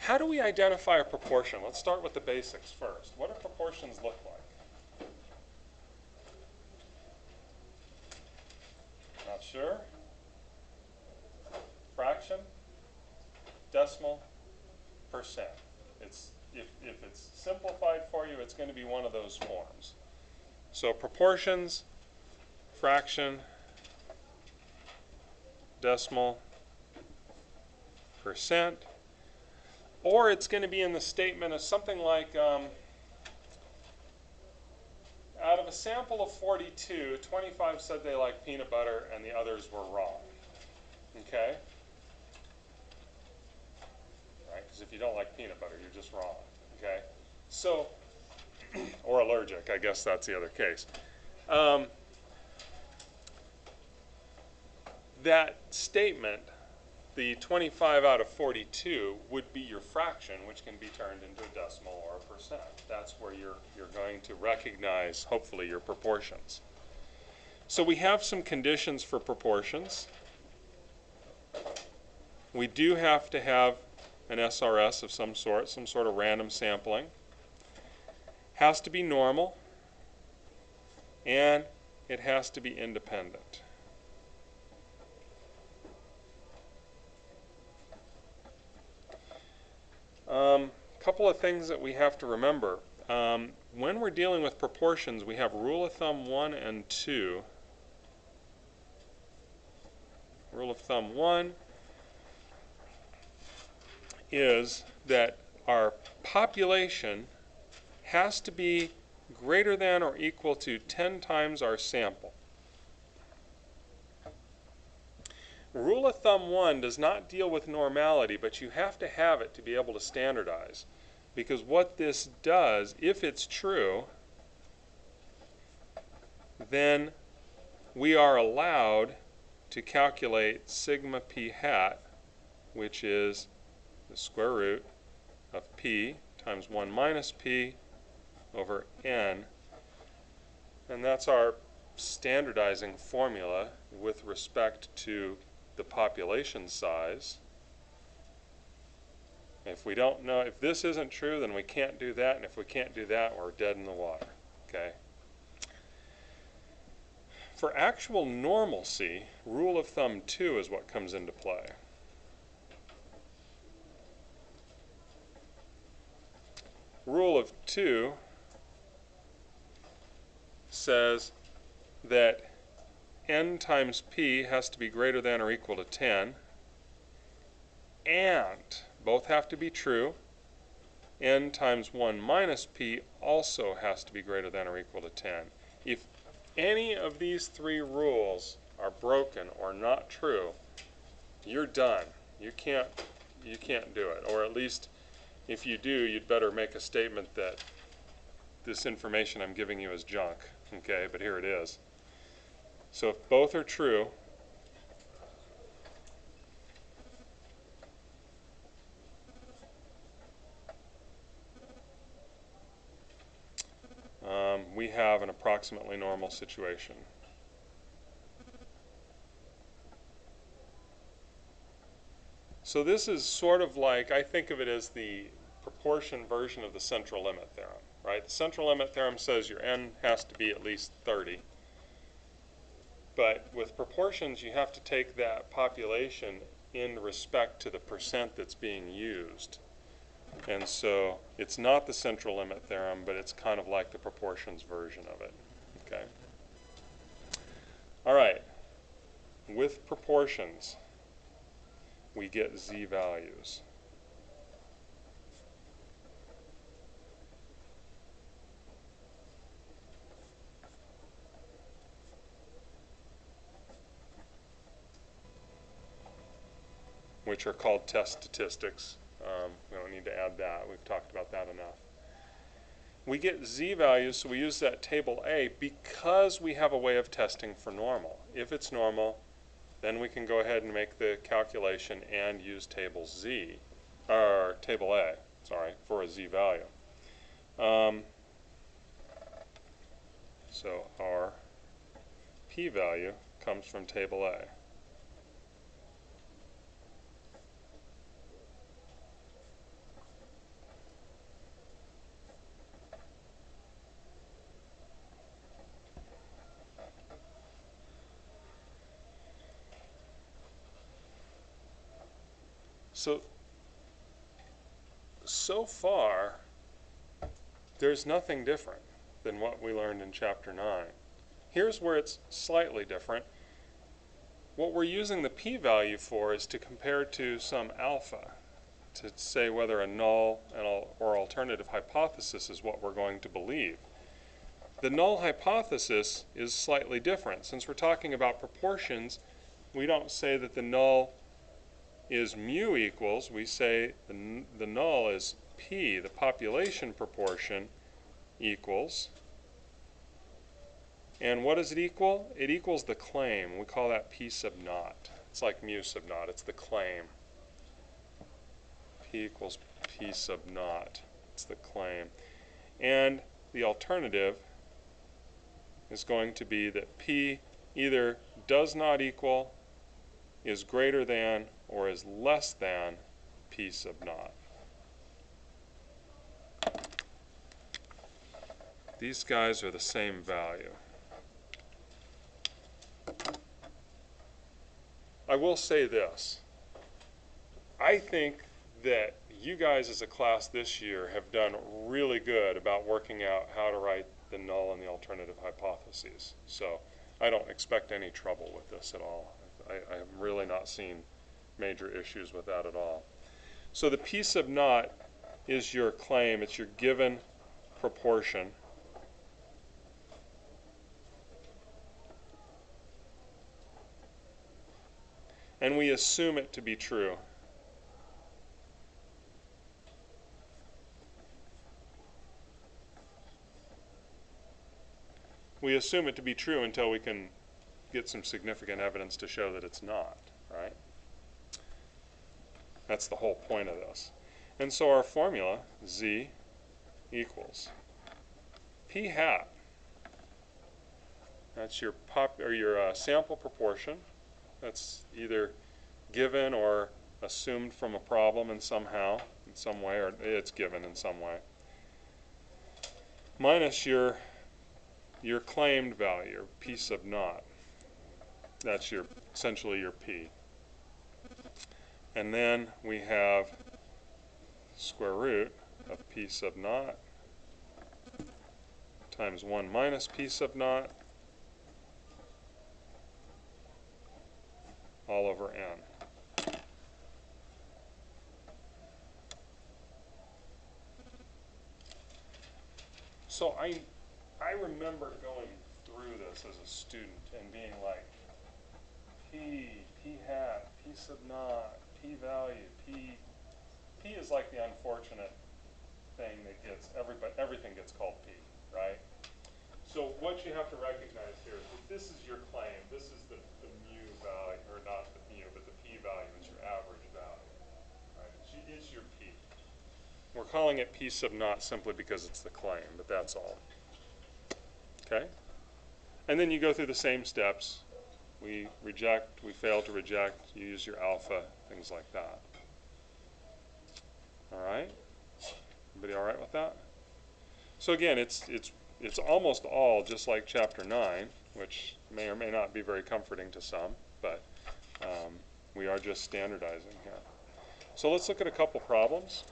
How do we identify a proportion? Let's start with the basics first. What do proportions look like? Not sure? Fraction, decimal, percent. If it's simplified for you, it's going to be one of those forms. So proportions, fraction, decimal, percent, or it's going to be in the statement of something like out of a sample of 42, 25 said they like peanut butter and the others were wrong. Okay? Right? Because if you don't like peanut butter, you're just wrong. Okay? So, or allergic, I guess that's the other case. That statement, the 25 out of 42, would be your fraction, which can be turned into a decimal or a percent. That's where you're going to recognize, hopefully, your proportions. So we have some conditions for proportions. We do have to have an SRS of some sort of random sampling. Has to be normal, and it has to be independent. Couple of things that we have to remember. When we're dealing with proportions, we have rule of thumb 1 and 2. Rule of thumb 1 is that our population has to be greater than or equal to 10 times our sample. Rule of thumb 1 does not deal with normality, but you have to have it to be able to standardize. Because what this does, if it's true, then we are allowed to calculate sigma p hat, which is the square root of p times 1 minus p over n. And that's our standardizing formula with respect to the population size. If we don't know, if this isn't true, then we can't do that, and if we can't do that, we're dead in the water. Okay? For actual normalcy, rule of thumb 2 is what comes into play. Rule of 2 says that n times p has to be greater than or equal to 10, and both have to be true. N times 1 minus p also has to be greater than or equal to 10. If any of these three rules are broken or not true, you're done. You can't do it. Or at least if you do, you'd better make a statement that this information I'm giving you is junk. Okay, but here it is. So if both are true, we have an approximately normal situation. So this is sort of like, I think of it as the proportion version of the central limit theorem, right? The central limit theorem says your n has to be at least 30. But with proportions, you have to take that population in respect to the percent that's being used. And so it's not the central limit theorem, but it's kind of like the proportions version of it. Okay. All right. With proportions, we get z values. Which are called test statistics. We don't need to add that. We've talked about that enough. We get z values, so we use that table A because we have a way of testing for normal. If it's normal, then we can go ahead and make the calculation and use table Z, or table A, sorry, for a z value. So our p-value comes from table A. So far, there's nothing different than what we learned in Chapter 9. Here's where it's slightly different. What we're using the p-value for is to compare to some alpha, to say whether a null or alternative hypothesis is what we're going to believe. The null hypothesis is slightly different. Since we're talking about proportions, we don't say that the null is mu equals. We say the null is p, the population proportion, equals. And what does it equal? It equals the claim. We call that p sub naught. It's like mu sub naught. It's the claim. P equals p sub naught. It's the claim. And the alternative is going to be that p either does not equal, is greater than, or is less than p sub naught. These guys are the same value. I will say this. I think that you guys as a class this year have done really good about working out how to write the null and the alternative hypotheses. So I don't expect any trouble with this at all. I have really not seen major issues with that at all. So the p sub naught is your claim. It's your given proportion. And we assume it to be true. We assume it to be true until we can get some significant evidence to show that it's not, right? That's the whole point of this. And so our formula, z equals p hat. That's your sample proportion. That's either given or assumed from a problem in some way, or it's given in some way, minus your claimed value, p sub naught. That's essentially your p. And then we have square root of p sub naught times 1 minus p sub naught all over n. So I remember going through this as a student and being like, p hat, p sub naught, p value, p is like the unfortunate thing that gets everything gets called p, right? So what you have to recognize here is that this is your claim. This is the mu value, or not the mu, but the p value is your average value, right? It's your p. We're calling it p sub naught simply because it's the claim, but that's all. Okay? And then you go through the same steps. We reject, we fail to reject, you use your alpha, things like that. All right? Everybody all right with that? So again, it's almost all just like Chapter 9, which may or may not be very comforting to some, but we are just standardizing here. So let's look at a couple problems.